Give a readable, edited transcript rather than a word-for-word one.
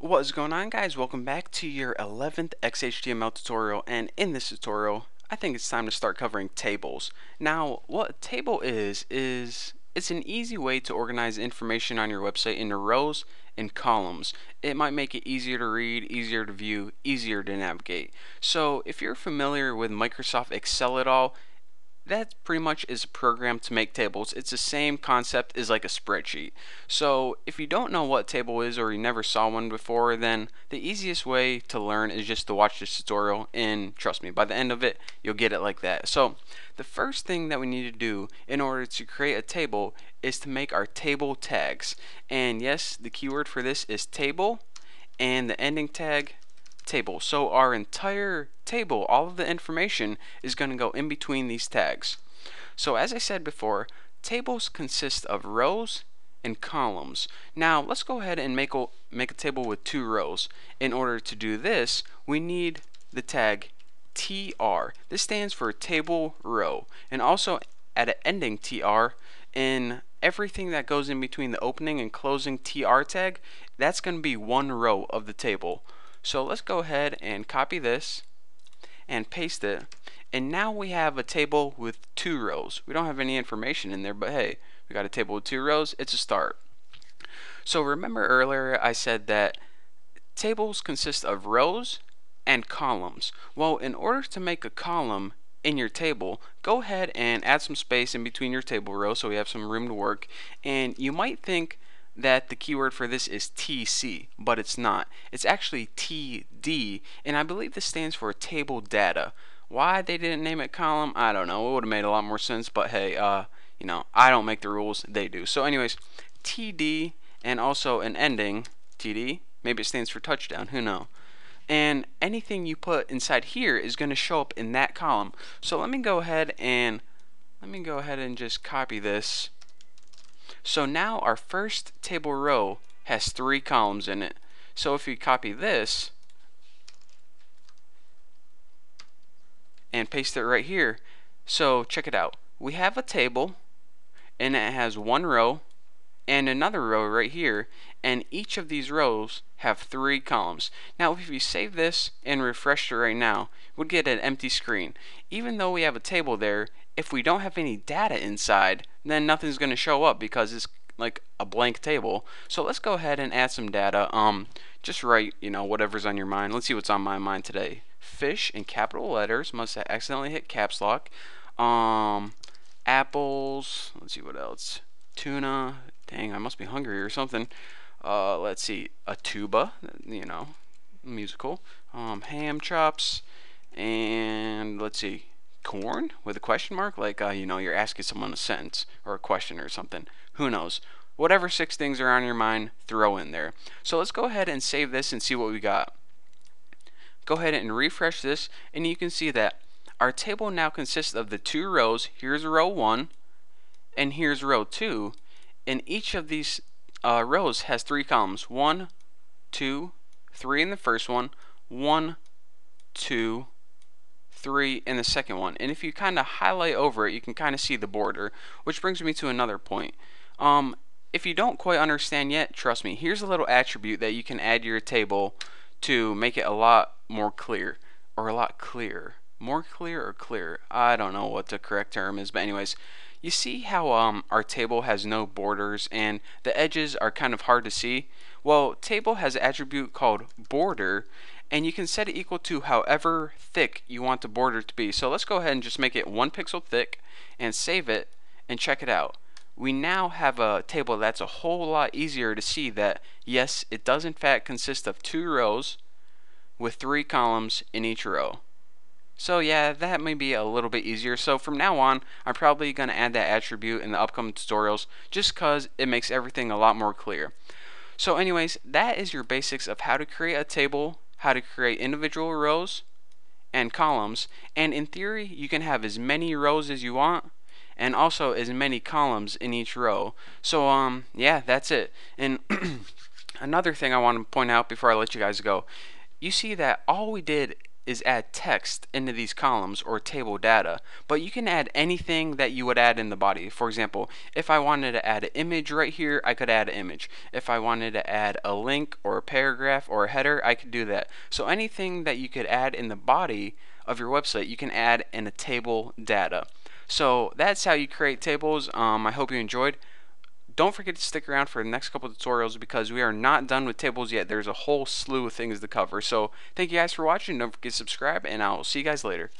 What is going on, guys? Welcome back to your 11th XHTML tutorial, and in this tutorial I think it's time to start covering tables. Now what a table is it's an easy way to organize information on your website into rows and columns. It might make it easier to read, easier to view, easier to navigate. So if you're familiar with Microsoft Excel at all, that pretty much is a program to make tables. It's the same concept as like a spreadsheet. So if you don't know what table is or you never saw one before, then the easiest way to learn is just to watch this tutorial, and trust me, by the end of it you'll get it like that. So the first thing that we need to do in order to create a table is to make our table tags. And yes, the keyword for this is table, and the ending tag table. So our entire table, all of the information, is going to go in between these tags. So as I said before, tables consist of rows and columns. Now let's go ahead and make a table with 2 rows. In order to do this, we need the tag TR. This stands for table row, and also at an ending TR, in everything that goes in between the opening and closing TR tag, that's going to be one row of the table. So let's go ahead and copy this and paste it, and now we have a table with 2 rows. We don't have any information in there, but hey, we got a table with 2 rows. It's a start. So remember earlier I said that tables consist of rows and columns. Well, in order to make a column in your table, go ahead and add some space in between your table rows so we have some room to work. And you might think that the keyword for this is TC, but it's not. It's actually TD, and I believe this stands for table data. Why they didn't name it column, I don't know. It would have made a lot more sense, but hey, you know, I don't make the rules, they do. So anyways, TD, and also an ending, TD, maybe it stands for touchdown, who knows. And anything you put inside here is going to show up in that column. So let me go ahead and just copy this. So now our first table row has 3 columns in it. So if we copy this and paste it right here, so check it out. We have a table and it has 1 row and another row right here, and each of these rows have 3 columns. Now if you save this and refresh it right now, we'll get an empty screen. Even though we have a table there, if we don't have any data inside, then nothing's going to show up because it's like a blank table. So let's go ahead and add some data. Just write, you know, whatever's on your mind. Let's see what's on my mind today. Fish in capital letters. Must have accidentally hit caps lock. Apples. Let's see what else. Tuna. Dang, I must be hungry or something. Let's see. A tuba. You know, musical. Ham chops. And let's see. Corn with a question mark, like you know, you're asking someone a sentence or a question or something. Who knows? Whatever 6 things are on your mind, throw in there. So let's go ahead and save this and see what we got. Go ahead and refresh this, and you can see that our table now consists of the 2 rows. Here's row 1 and here's row 2, and each of these rows has 3 columns. 1, 2, 3 in the first one, 1, 2, 3 in the second one. And if you kind of highlight over it, you can kind of see the border, which brings me to another point. If you don't quite understand yet, trust me, here's a little attribute that you can add to your table to make it a lot more clear, or a lot clearer. More clear or clear? I don't know what the correct term is, but anyways, you see how our table has no borders and the edges are kind of hard to see? Well, table has an attribute called border, and you can set it equal to however thick you want the border to be. So let's go ahead and just make it 1 pixel thick and save it and check it out. We now have a table that's a whole lot easier to see that yes, it does in fact consist of 2 rows with 3 columns in each row. So yeah, that may be a little bit easier. So from now on, I'm probably going to add that attribute in the upcoming tutorials just because it makes everything a lot more clear. So anyways, that is your basics of how to create a table, how to create individual rows and columns, and in theory you can have as many rows as you want and also as many columns in each row. So yeah, that's it. And another thing I want to point out before I let you guys go, you see that all we did is add text into these columns or table data, but you can add anything that you would add in the body. For example, if I wanted to add an image right here, I could add an image. If I wanted to add a link or a paragraph or a header, I could do that. So anything that you could add in the body of your website, you can add in a table data. So that's how you create tables. I hope you enjoyed. Don't forget to stick around for the next couple of tutorials because we are not done with tables yet. There's a whole slew of things to cover. So thank you guys for watching. Don't forget to subscribe, and I'll see you guys later.